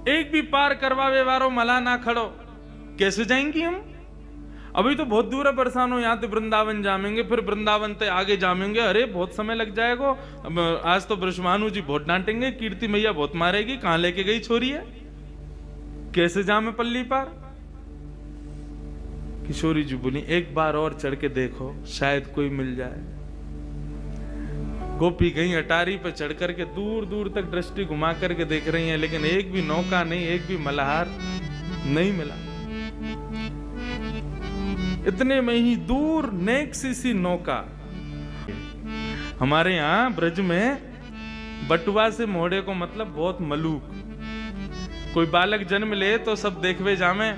एक भी पार करवावे वारो मला ना खड़ो, कैसे जाएंगी हम? अभी तो बहुत दूर है, परेशान हो, यहाँ से वृंदावन जामेंगे, फिर वृंदावन से आगे जामेंगे, अरे बहुत समय लग जाएगा। आज तो ब्रह्मानु जी बहुत डांटेंगे, कीर्ति मैया बहुत मारेगी, कहां लेके गई छोरी है, कैसे जामे पल्ली पार? किशोरी जी बोली एक बार और चढ़ के देखो, शायद कोई मिल जाए। गोपी गई अटारी पे चढ़ करके दूर दूर तक दृष्टि घुमा करके देख रही हैं, लेकिन एक भी नौका नहीं, एक भी मल्हार नहीं मिला। इतने में ही दूर नेक सी नौका, हमारे यहां ब्रज में बटुआ से मोड़े को मतलब बहुत मलूक। कोई बालक जन्म ले तो सब देखवे जामे,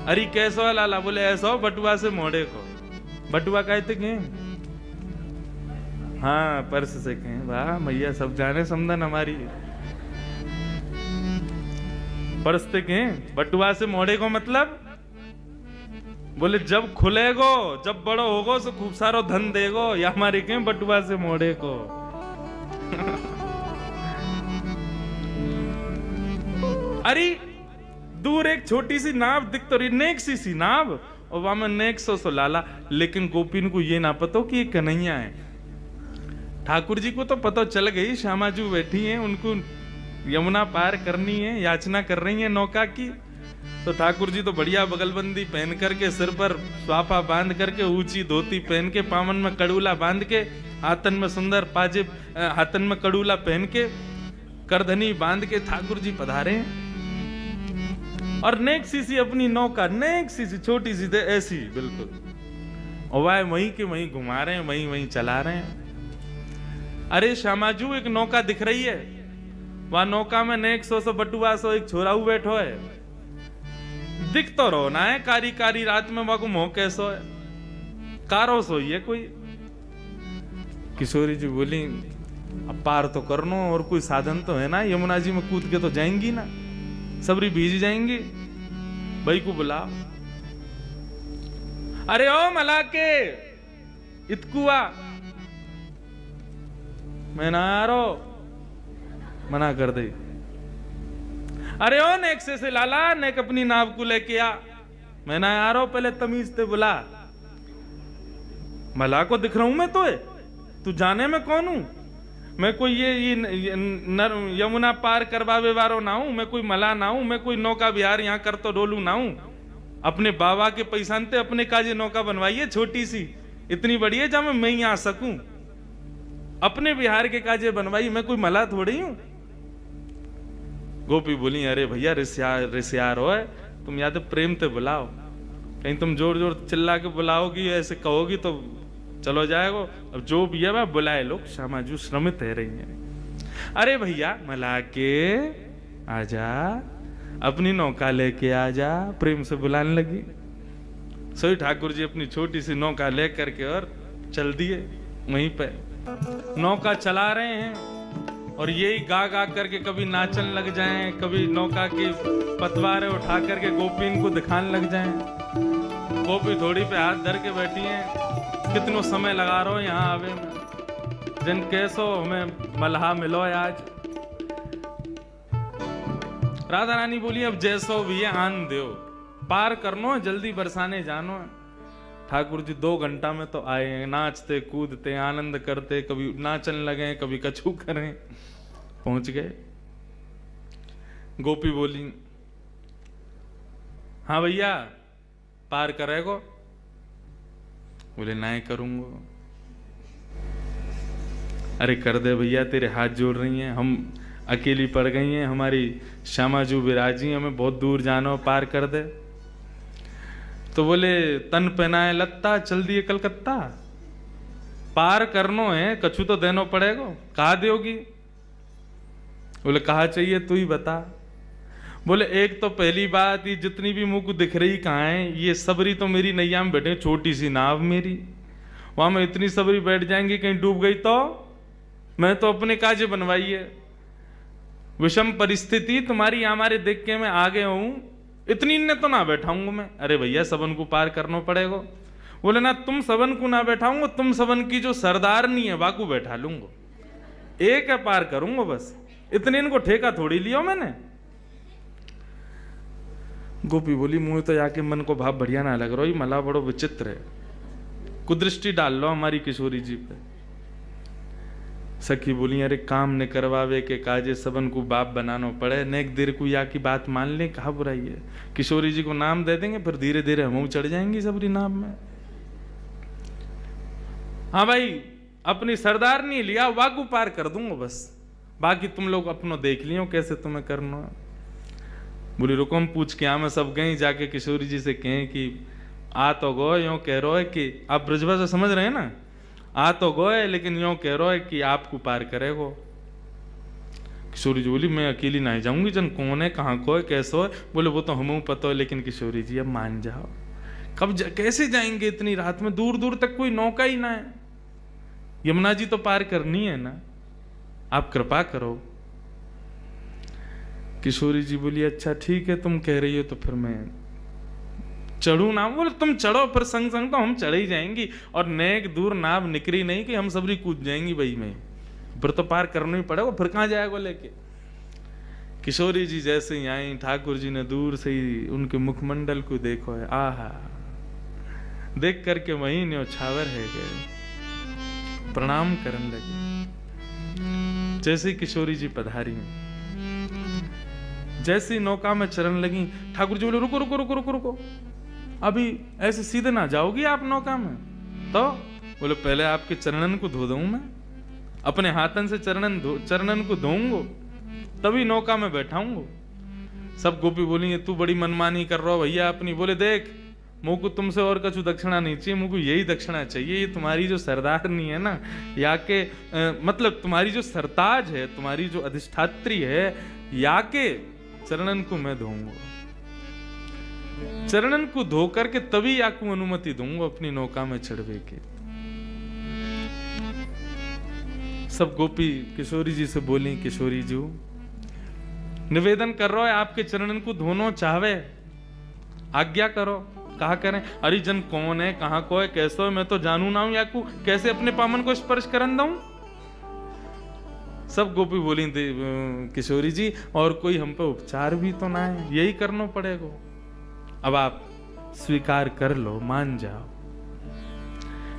अरे कैसो लाला, बोले ऐसो बटुआ से मोड़े को। बटुआ कहते के हाँ पर्स से कहें, वाह मैया सब जाने समझन हमारी। पर्स से कहें बटुआ से मोड़े को मतलब, बोले जब खुलेगो, जब बड़ो होगो तो खूब सारो धन देगो, या हमारे कहें बटुआ से मोड़े को। अरे दूर एक छोटी सी नाव दिख तो रही, नेक सी नाव, और वहां में नेक सो लाला। लेकिन गोपीन को ये ना पता कि ये कन्हैया है। ठाकुर जी को तो पता चल गई, श्यामाजू बैठी हैं, उनको यमुना पार करनी है, याचना कर रही है नौका की। तो ठाकुर जी तो बढ़िया बगलबंदी पहन करके, सिर पर स्वापा बांध करके, ऊंची धोती पहन के, पावन में कड़ूला बांध के, हाथन में सुंदर पाजेब, हाथन में कड़ूला पहन के, करधनी बांध के ठाकुर जी पधारे। और नेक सी अपनी नौका, नेक सी छोटी सी ऐसी बिल्कुल, और वह वहीं के वहीं घुमा रहे हैं, वहीं वहीं चला रहे हैं। अरे श्यामाजू एक नौका दिख रही है, वहां नौका में नेक सो बटुआ सो एक छोरा बैठो है, दिख तो रहो ना है, कारी कारी रात में वहां को मोह कैसो है, कारो सोई है कोई। किशोरी जी बोली अब पार तो करनो, और कोई साधन तो है ना, यमुना जी में कूद के तो जाएंगी ना, सबरी भीज जाएंगी, भाई को बुला। अरे ओ मला के इतकुआ, मैं ना आ रो, मना कर दे। अरे ओ नेक से लाला, नेक अपनी नाव को लेके आ, मैं ना आ रहा, पहले तमीज से बुला। मला को दिख रहा हूं मैं, तो तू जाने में कौन हूं? मैं कोई ये यमुना पार करवावे वारो ना हूं, मैं कोई मला ना हूं, मैं कोई नौका बिहार यहाँ कर तो डोलू ना हूं। अपने बाबा के पैसानते अपने काजे नौका बनवाइए, छोटी सी, इतनी बड़ी है जहां मैं यहाँ आ सकूं। अपने बिहार के काजे बनवाई, मैं कोई मला थोड़ी हूं। गोपी बोली अरे भैया रिश्यार हो, तुम या तो प्रेम से बुलाओ, कहीं तुम जोर जोर चिल्ला के बुलाओगी, ऐसे कहोगी तो चलो जाएगा। अब जो भी है वह बुलाए लोग, श्यामाजू श्रमित है रही है। अरे भैया मला के आजा, अपनी नौका लेके आजा, प्रेम से बुलाने लगी। सोई ठाकुर जी अपनी छोटी सी नौका लेकर के और चल दिए। वहीं पे नौका चला रहे हैं, और यही गा गा करके कभी नाचन लग जाएं, कभी नौका के पतवारे उठा करके गोपी को दिखाने लग जाएं। गोपी थोड़ी पे हाथ धर के बैठी हैं, कितनो समय लगा रहो यहाँ आवे में, जिन कैसो हमें मल्हा मिलो आज। राधा रानी बोली अब जैसो भी है आन दो, पार करनो, जल्दी बरसाने जानो। ठाकुर जी 2 घंटा में तो आए, नाचते कूदते आनंद करते, कभी नाचन लगे, कभी कछू करें, पहुंच गए। गोपी बोली हाँ भैया पार करेगो? बोले नहीं करूंगा। अरे कर दे भैया, तेरे हाथ जोड़ रही हैं, हम अकेली पड़ गई हैं, हमारी श्यामाजू विराजी, हमें बहुत दूर जाना, पार कर दे। तो बोले तन पहनाए लत्ता, चल दिए कलकत्ता, पार करनो है, कछु तो देनो पड़ेगा, कहा दोगी? बोले कहा चाहिए तू ही बता। बोले एक तो पहली बात, ये जितनी भी मुंह को दिख रही कहाँ है, ये सबरी तो मेरी नैया में बैठे, छोटी सी नाव मेरी, वहां में इतनी सबरी बैठ जाएंगी, कहीं डूब गई तो मैं तो अपने काजे बनवाई है। विषम परिस्थिति तुम्हारी हमारे देख के मैं आगे हूं, इतनी ने तो ना बैठाऊंगा मैं। अरे भैया सबन को पार करना पड़ेगा। बोले ना तुम सबन को ना बैठाऊंगा, तुम सबन की जो सरदारनी है वाकू बैठा लूंगा, एक है पार करूंगा बस, इतने इनको ठेका थोड़ी लिया मैंने। गोपी बोली मुँह तो जाके मन को भाव बढ़िया ना लग रहा, मला बड़ो विचित्र है, कुदृष्टि डाल लो हमारी किशोरी जी पे। सखी बोली अरे काम ने करवावे के काजे सबन को बाप बनाना पड़े, नेक देर को या की बात मान ले, कहा बुराई है। किशोरी जी को नाम दे देंगे फिर धीरे धीरे हम चढ़ जाएंगी सबरी नाम में। हाँ भाई अपनी सरदार नहीं लिया, वाकू पार कर दूंगा बस, बाकी तुम लोग अपनो देख लियो कैसे तुम्हें करना। बोली रुको हम पूछ के मैं सब गई जाके किशोरी जी से कहें कि आ तो गो यूं कह रहा है कि आप ब्रजभाषा समझ रहे हैं ना, आ तो गोए लेकिन यूं कह रहा है कि आपको पार करेगो। किशोरी जी बोली मैं अकेली नहीं जाऊंगी, जन कौन है कहाँ को है कैसो है। बोले वो तो हमें पता है, लेकिन किशोरी जी अब मान जाओ, कैसे जाएंगे इतनी रात में, दूर दूर तक कोई नौका ही ना है, यमुना जी तो पार करनी है ना, आप कृपा करो। किशोरी जी बोली अच्छा ठीक है तुम कह रही हो तो फिर मैं चढ़ू ना। बोले तुम चढ़ो फिर संग संग तो हम चढ़ ही जाएंगी, और नेक दूर नाव निकरी नहीं कि हम सबरी कूद जाएंगी भाई में, फिर तो पार करना ही पड़ेगा, फिर कहाँ जाएगा लेके। किशोरी जी जैसे ही आई ठाकुर जी ने दूर से ही उनके मुखमंडल को देखो है, आहा देख करके वहीं न्योछावर है गए, प्रणाम करने लगे। जैसे किशोरी जी पधारी, जैसी नौका में चरण लगी, ठाकुर जी बोले रुको रुको रुको रुको रुको, अभी ऐसे सीधे ना जाओगी आप नौका में। तो बोले पहले आपके चरणन को धो दूं मैं, अपने हाथन से चरणन को धोऊंगा तभी नौका में बैठाऊंगा। सब गोपी बोली तू बड़ी मनमानी कर रहा हो भैया अपनी। बोले देख मुझ को तुमसे और कछु दक्षिणा नहीं चाहिए, मुझको यही दक्षिणा चाहिए, ये तुम्हारी जो सरदारनी है ना, या के मतलब तुम्हारी जो सरताज है, तुम्हारी जो अधिष्ठात्री है, या के चरणन को मैं धोऊंगा, चरणन को धो करके तभी आपको अनुमति दूंगा अपनी नौका में चढ़वे के। सब गोपी किशोरी जी से बोली किशोरी जी निवेदन कर रहा है आपके चरणन को धोनो चाहवे, आज्ञा करो, कहा करें। अरे जन कौन है कहाँ को है कैसो है मैं तो जानू ना हूं, या को कैसे अपने पामन को स्पर्श करन दूं। सब गोपी बोली किशोरी जी और कोई हम पे उपचार भी तो ना है, यही करना पड़ेगा, अब आप स्वीकार कर लो, मान जाओ।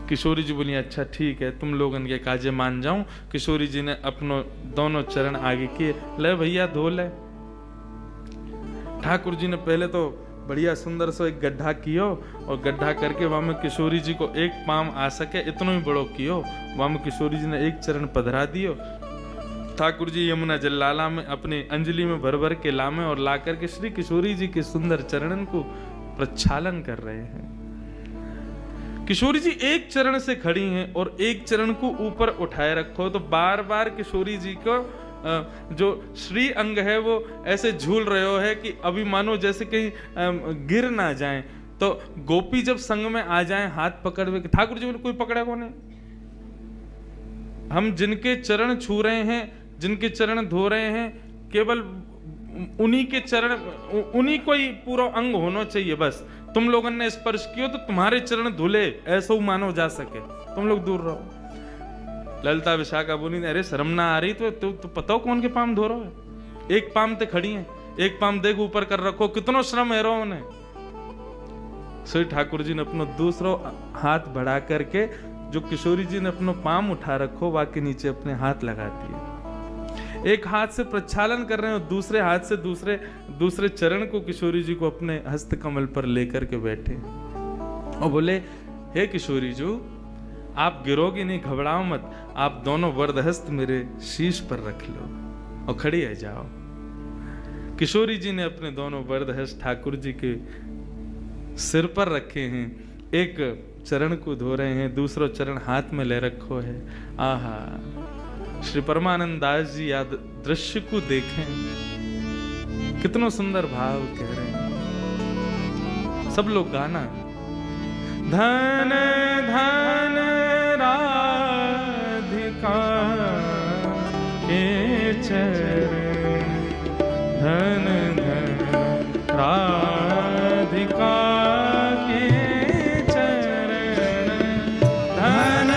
किशोरी जी बोली अच्छा ठीक है तुम लोगन के काजे मान जाऊं। किशोरी जी ने अपनो दोनों चरण आगे किए, ले भैया धो ले। ठाकुर जी ने पहले तो बढ़िया सुंदर सो एक गड्ढा कियो, और गड्ढा करके वहां में किशोरी जी को एक पाम आ सके इतना ही बड़ो कियो, वहां में किशोरी जी ने एक चरण पधरा दियो। ठाकुर जी यमुना जल लाला में अपनी अंजलि में भर भर के लामे और ला करके श्री किशोरी जी के सुंदर चरणन को प्रक्षालन कर रहे हैं। किशोरी जी एक चरण से खड़ी हैं और एक चरण को ऊपर उठाए रखो, तो बार बार किशोरी जी को जो श्री अंग है वो ऐसे झूल रहे हो है कि अभी मानो जैसे कहीं गिर ना जाएं। तो गोपी जब संग में आ जाएं हाथ पकड़ के, ठाकुर जी बोले कोई पकड़ा को नहीं, हम जिनके चरण छू रहे हैं, जिनके चरण धो रहे हैं, केवल उन्हीं के चरण, उन्हीं को ही पूरा अंग होना चाहिए बस। तुम लोगों ने स्पर्श किया तो तुम्हारे चरण धुले ऐसा मानो जा सके, तुम लोग दूर रहो। ललिता विशाखा बोली अरे शर्म ना आ रही तो पता कौन के पाम धो रहा है, एक पाम ते खड़ी है, एक पाम देख ऊपर कर रखो, कितनो श्रम है रो उन्हें। श्री ठाकुर जी ने अपना दूसरा हाथ बढ़ा करके जो किशोरी जी ने अपना पाम उठा रखो वाके नीचे अपने हाथ लगा दिए, एक हाथ से प्रक्षालन कर रहे हैं और दूसरे हाथ से दूसरे चरण को किशोरी जी को अपने हस्त कमल पर लेकर के बैठे और बोले हे किशोरी जी आप गिरोगी नहीं, घबराओ मत, आप दोनों वरदहस्त मेरे शीश पर रख लो और खड़ी है जाओ। किशोरी जी ने अपने दोनों वरदहस्त ठाकुर जी के सिर पर रखे हैं, एक चरण को धो रहे हैं, दूसरा चरण हाथ में ले रखो है। आहा श्री परमानंद दास जी याद दृश्य को देखें, कितना सुंदर भाव कह रहे हैं। सब लोग गाना धन धन राधिका के चरण, धन धन राधिका धन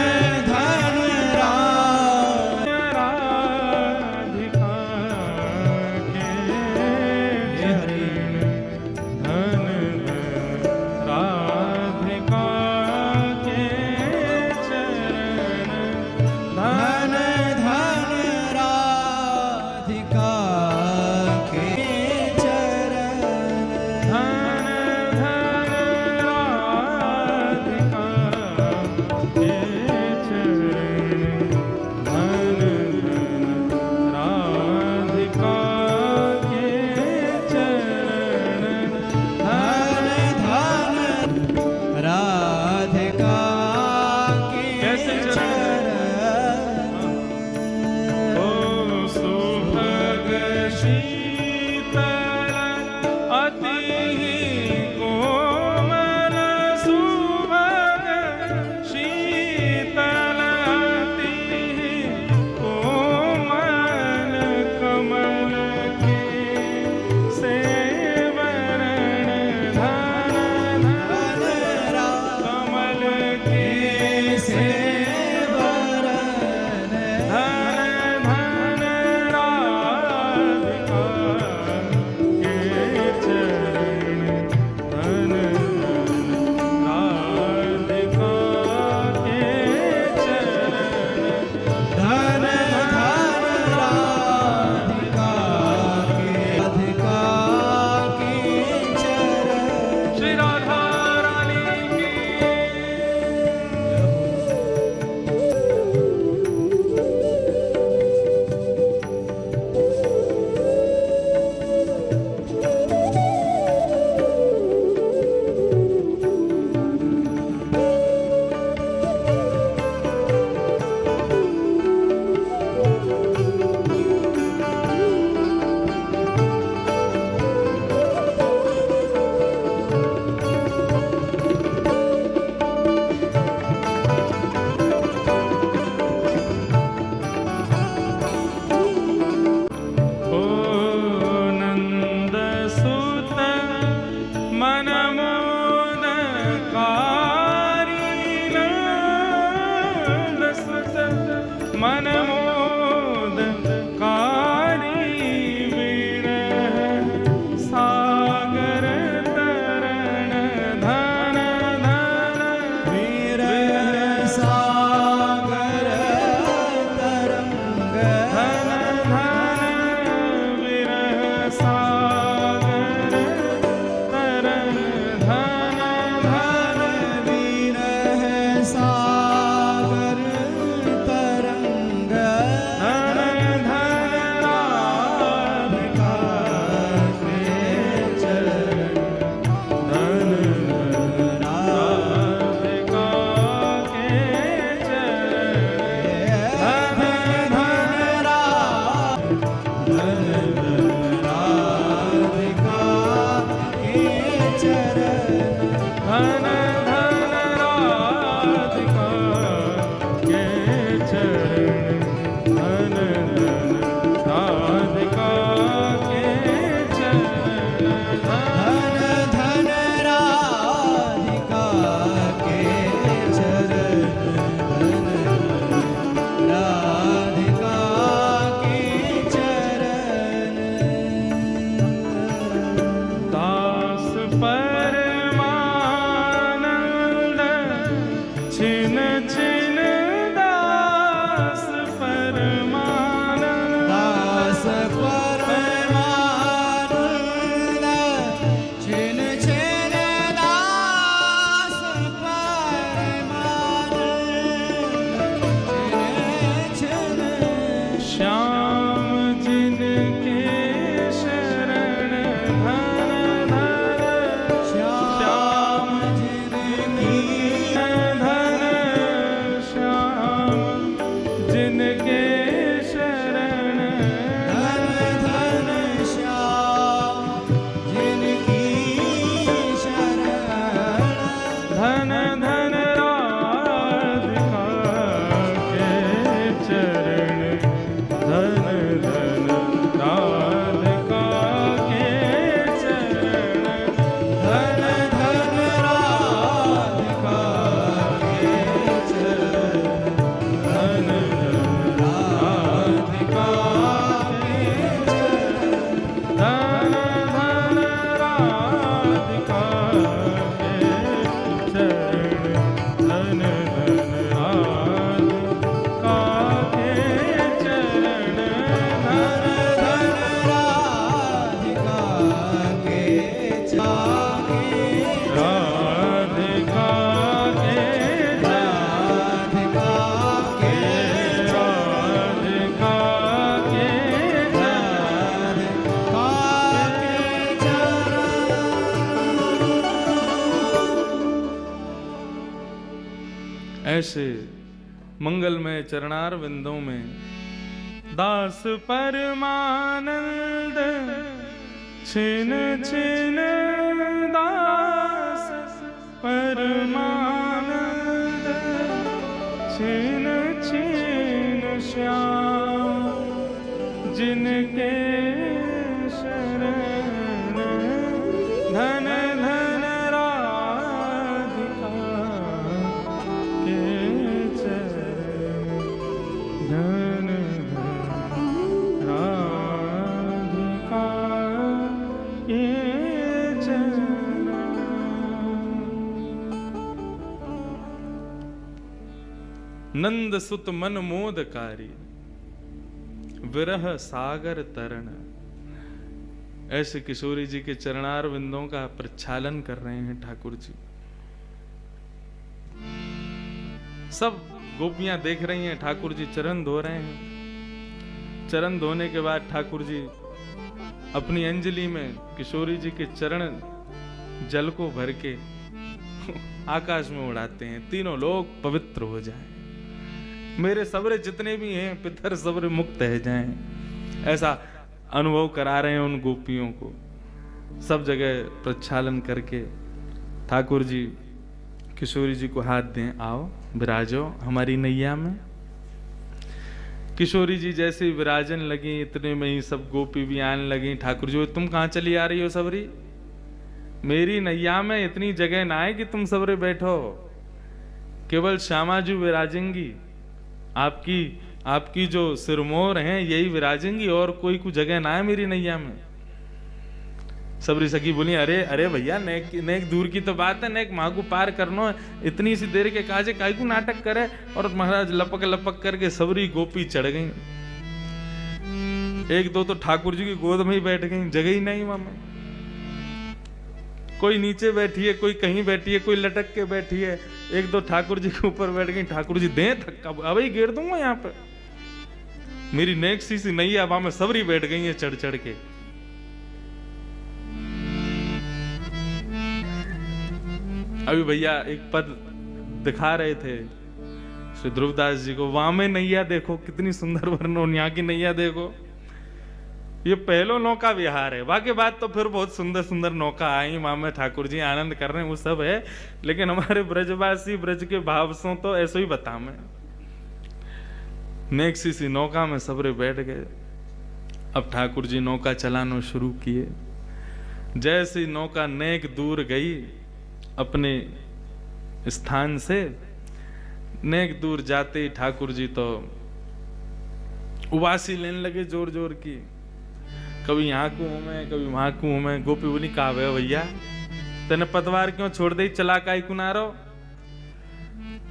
राधिका के चरण, धन धन राधिका के चरण, धन धन राधिका के चरण, धन धन राधिका के चरण, धन धन राधिका के चरण। दास परमानंद छिन छिन दास परमानंद, दास परमानंद छिन छिन दास परमानंद छिन छिन। श्याम जिनके शरण, धन धन श्याम जिनकी धन श्याम जिनके शरण, धन धन श्याम जिनकी शरण, धन धन राधिका के चरण, धन धन राधिका के चरण, धन धन राधिका के चरण, धन धन राधिका के चरण। धन धन राधिका के चरण, धन धन राधिका के चरण, धन धन राधिका के चाहे, राधिका के राधिका के राधिका के राधिका के चरण। ऐसे मंगलमय चरणार विंदों में दास परमानंद छिन छिन दास परमानंद छिन छिन श्याम जिनके शरण, धन धन राधिका के चरण, धन धन राधिका के चरण। नंद सुत मन मोदकारी विरह सागर तरण, ऐसे किशोरी जी के चरणार विंदों का प्रक्षालन कर रहे हैं ठाकुर जी। सब गोपियां देख रही हैं, ठाकुर जी चरण धो रहे हैं। चरण धोने के बाद ठाकुर जी अपनी अंजलि में किशोरी जी के चरण जल को भर के आकाश में उड़ाते हैं, तीनों लोग पवित्र हो जाएं, मेरे सबरे जितने भी हैं पितर सबरे मुक्त रह जाएं। ऐसा अनुभव करा रहे हैं उन गोपियों को। सब जगह प्रक्षालन करके ठाकुर जी किशोरी जी को हाथ दें, आओ विराजो हमारी नैया में। किशोरी जी जैसे विराजन लगी, इतने में ही सब गोपी भी आने लगी। ठाकुर जी, तुम कहाँ चली आ रही हो सबरी? मेरी नैया में इतनी जगह ना है कि तुम सबरे बैठो, केवल श्यामा जी विराजेंगी, आपकी जो सिरमोर हैं यही विराजेंगी, और कोई कुछ जगह ना है मेरी नैया में। सबरी सखी बोली, अरे अरे भैया, नेक दूर की तो बात है, नेक माँ को पार करनो है, इतनी सी देर के काजे काई को नाटक करे। और महाराज लपक लपक करके सबरी गोपी चढ़ गई। एक दो तो ठाकुर जी की गोद में ही बैठ गई, जगह ही नहीं वहां में। कोई नीचे बैठी है, कोई कहीं बैठी है, कोई लटक के बैठी है। एक दो ठाकुर जी के ऊपर बैठ गई। ठाकुर जी दे थक्का, अब ही गिर दूंगा यहाँ पे। मेरी नेक सी नैया वहां में सबरी बैठ गई है चढ़ चढ़ के। अभी भैया एक पद दिखा रहे थे श्री ध्रुवदास जी को, वहां में नैया देखो कितनी सुंदर वर्णन, यहाँ की नैया देखो। ये पहलो नौका विहार है। बाकी बात तो फिर बहुत सुंदर सुंदर नौका आई, वहां में ठाकुर जी आनंद कर रहे हैं, वो सब है। लेकिन हमारे ब्रजवासी ब्रज के भाव सो तो ऐसो ही बता मैं। नेक सी नौका में सबरे बैठ गए। अब ठाकुर जी नौका चलाना शुरू किए। जैसी नौका नेक दूर गई अपने स्थान से, नेक दूर जाते ही ठाकुर जी तो उबासी लेने लगे जोर जोर की। कभी यहाँ को हूं मैं, कभी वहां को हूं मैं। गोपी बोली कहा भैया तेने पतवार क्यों छोड़ दे, चला काई कुनारो?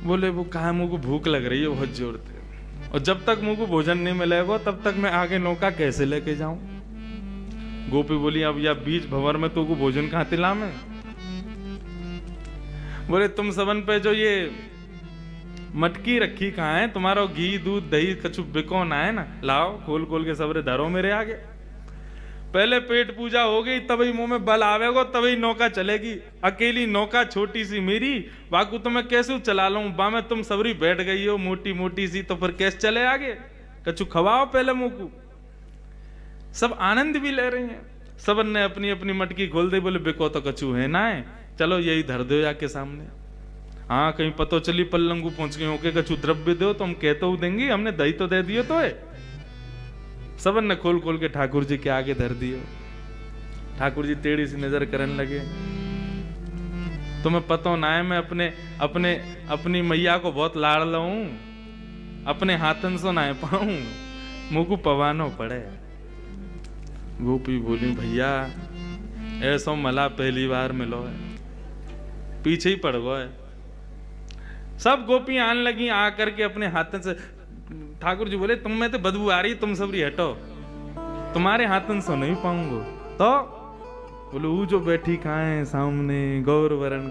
बोले वो कहा मुझको भूख लग रही है बहुत जोर से, और जब तक मुझको भोजन नहीं मिलेगा तब तक मैं आगे नौका कैसे लेके जाऊं? गोपी बोली अब या बीच भंवर में तुमको भोजन कहां तिला में? बोले तुम सबन पे जो ये मटकी रखी कहाँ है? तुम्हारा घी दूध दही कछु बिकौन आए ना, लाओ खोल खोल के सबरे धरो मेरे आगे। पहले पेट पूजा हो गई, तभी मुंह में बल आवेगा, तभी नौका चलेगी। अकेली नौका छोटी सी मेरी, बाकू तो मैं कैसे चला लूं? बा में तुम सबरी बैठ गई हो मोटी मोटी सी, तो फिर कैसे चले आगे? कछु खवाओ पहले मुंह को। सब आनंद भी ले रहे हैं। सबन ने अपनी अपनी मटकी खोल दी। बोले बिको तो कछु है ना है, चलो यही धर दो जाके सामने। हाँ कहीं पतो चली पल्लंगू पहुंच गए होके कछु द्रव्य दो तो हम कहते हो देंगे, हमने दही तो दे दियो तो है। सबन ने खोल खोल के ठाकुर जी के आगे धर दियो। ठाकुर जी टेढ़ी सी नजर करने लगे। तुम्हें पतो ना है मैं अपनी मैया को बहुत लाड़ लूं, अपने हाथन से ना पाऊं, मुझको पवानो पड़े। गोपी बोली भैया ऐसा मला पहली बार मिलो है, पीछे ही पड़ गए। सब गोपी आने लगी आकर के अपने हाथन से। ठाकुर जी बोले तुम में तो बदबू आ रही, तुम सबरी हटो, तुम्हारे हाथन से नहीं पाऊंगा। तो बोले वो जो बैठी कहाँ है सामने गौर वरण,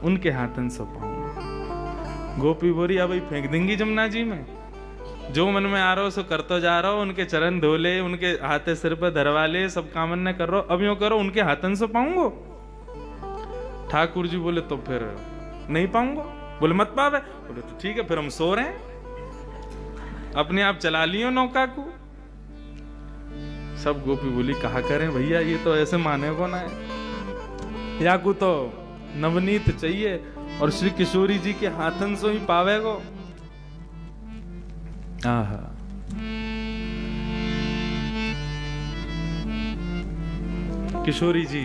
उनके हाथन से पाऊंगा। गोपी बोली अब फेंक देंगी जमुना जी में, जो मन में आ रहा हो सो करते जा रहा हो। उनके चरण धो ले, उनके हाथे सिर पर धरवा ले, सब कामन न कर रहा, अब यूं करो उनके हाथन से पाऊंगा। ठाकुर जी बोले तो फिर नहीं पाऊंगा। बोले मत पावे। बोले तो ठीक है फिर हम सो रहे हैं, अपने आप चला लियो नौका को। सब गोपी बोली कहा करें भैया, ये तो ऐसे माने को ना है, या को तो नवनीत चाहिए और श्री किशोरी जी के हाथन से ही पावेगो। आहा किशोरी जी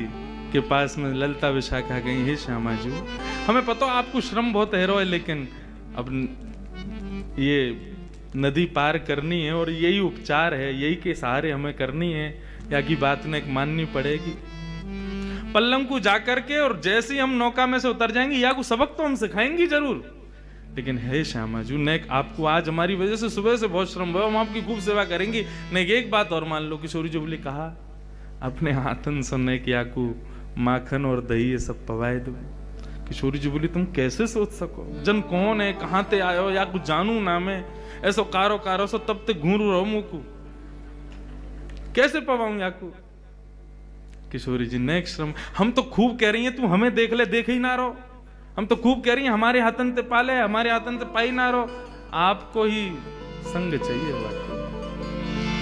के पास में ललिता विशाखा गई, हे श्यामा जी हमें पता आपको श्रम बहुत है, लेकिन अब ये नदी पार करनी है और यही उपचार है, यही के सहारे हमें करनी है, या की बात ने माननी पड़ेगी। पल्लम को जाकर के और जैसे ही हम नौका में से उतर जाएंगे, या को सबक तो हम सिखाएंगी जरूर, लेकिन हे श्यामा जी नेक आपको आज हमारी वजह से सुबह से बहुत श्रम हुआ, हम आपकी खूब सेवा करेंगी। नेक एक बात और मान लो, किशोरी जी बोली कहा अपने हाथन सुनने की आकू माखन और दही ये सब पवाए दो। किशोरी जी बोली तुम कैसे सोच सको, जन कौन है, कहां ते आयो, या कुछ जानू ना मैं, ऐसो कारो कारो सो तब ते घूरू रहो मुंह को, कैसे पवाऊं याकू? किशोरी जी नेक श्रम, हम तो खूब कह रही हैं तू हमें देख ले, देख ही ना रहो, हम तो खूब कह रही हैं हमारे हाथन ते पाले, हमारे हाथन ते पाई ना रहो, आपको ही संग चाहिए बाकी।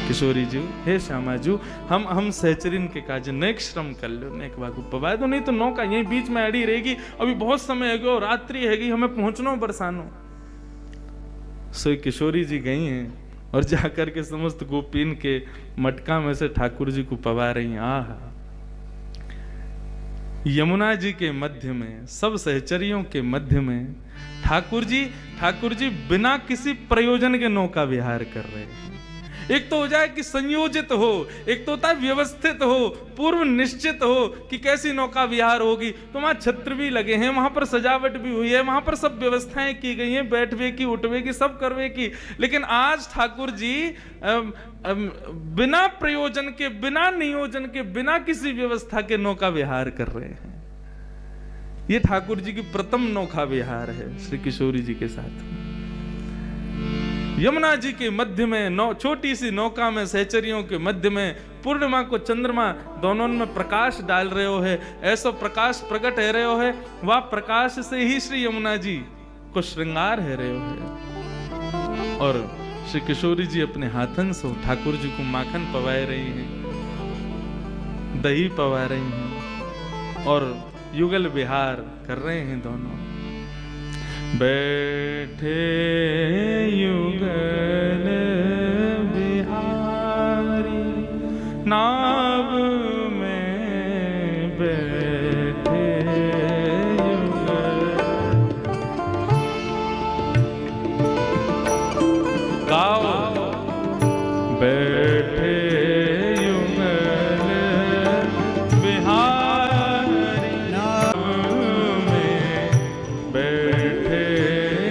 किशोरी जी हे श्यामा जी हम सहचरिन के काज नेक श्रम कर लो, नेक बागू पवाए दो, नहीं तो नौका यहीं बीच में अड़ी रहेगी, अभी बहुत समय है गो, रात्रि हैगी, हमें पहुंचना बरसानो। सो किशोरी जी गई हैं और जाकर के समस्त गोपीन के मटका में से ठाकुर जी को पवा रही हैं। आहा यमुना जी के मध्य में, सब सहचरियों के मध्य में ठाकुर जी बिना किसी प्रयोजन के नौका विहार कर रहे हैं। एक तो हो जाए कि संयोजित हो, एक तो होता है व्यवस्थित हो, पूर्व निश्चित हो कि कैसी नौका विहार होगी। तो वहां छत्र भी लगे हैं, वहां पर सजावट भी हुई है, वहां पर सब व्यवस्थाएं की गई हैं, बैठवे की उठवे की सब करवे की। लेकिन आज ठाकुर जी बिना प्रयोजन के, बिना नियोजन के, बिना किसी व्यवस्था के नौका विहार कर रहे हैं। ये ठाकुर जी की प्रथम नौका विहार है श्री किशोरी जी के साथ। यमुना जी के मध्य में छोटी सी नौका में, सहचरियों के मध्य में, पूर्णिमा को चंद्रमा दोनों में प्रकाश डाल रहे हो है, ऐसा प्रकाश प्रकट है रहे हो है, वह प्रकाश से ही श्री यमुना जी को श्रृंगार है रहे हो है। और श्री किशोरी जी अपने हाथन से ठाकुर जी को माखन पवाए रही हैं, दही पवा रही हैं और युगल विहार कर रहे हैं दोनों। बैठे युगल बिहारी नाव में बैठे युगल। गाओ बैठे युगल बिहारी नाव में बैठे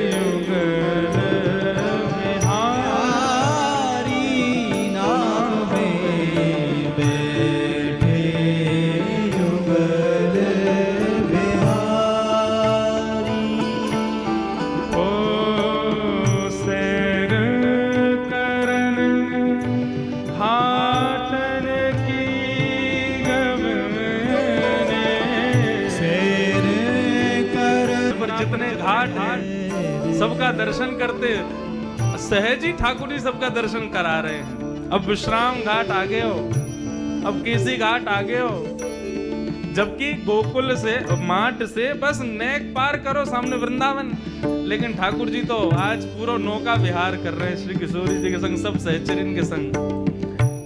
युगल बिहारी नाम में बैठे युगल बिहारी। ओ सैर करन घाटन की गमने। सैर कर पर जितने घाट हैं सबका दर्शन करते सहज ही ठाकुर जी सबका दर्शन करा रहे हैं। अब विश्राम घाट आगे हो, अब केसी घाट आगे हो, जबकि गोकुल से माट से बस नेक पार करो सामने वृंदावन। लेकिन ठाकुर जी तो आज पूरा नौका विहार कर रहे हैं श्री किशोरी जी के संग, सब सहचरिन के संग,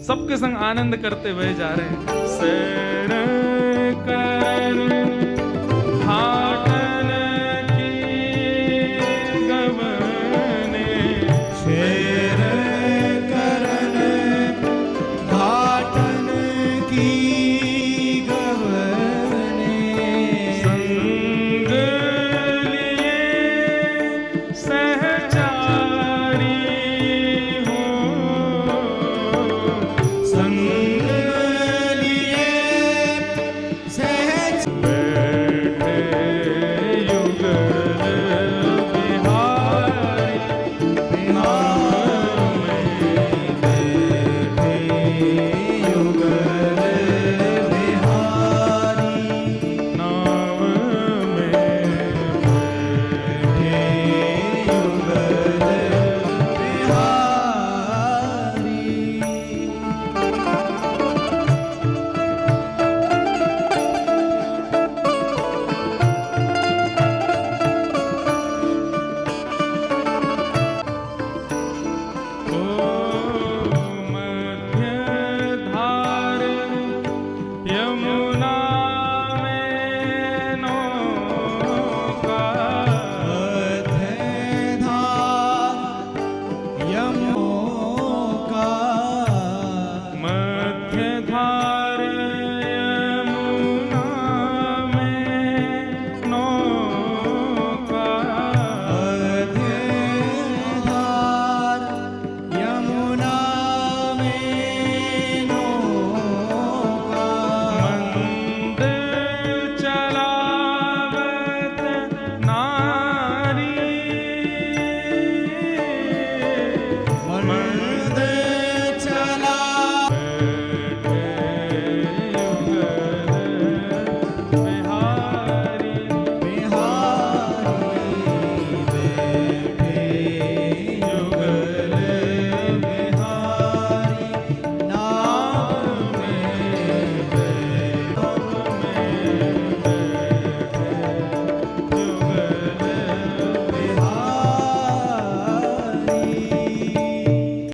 सबके संग आनंद करते हुए जा रहे हैं। सैर करन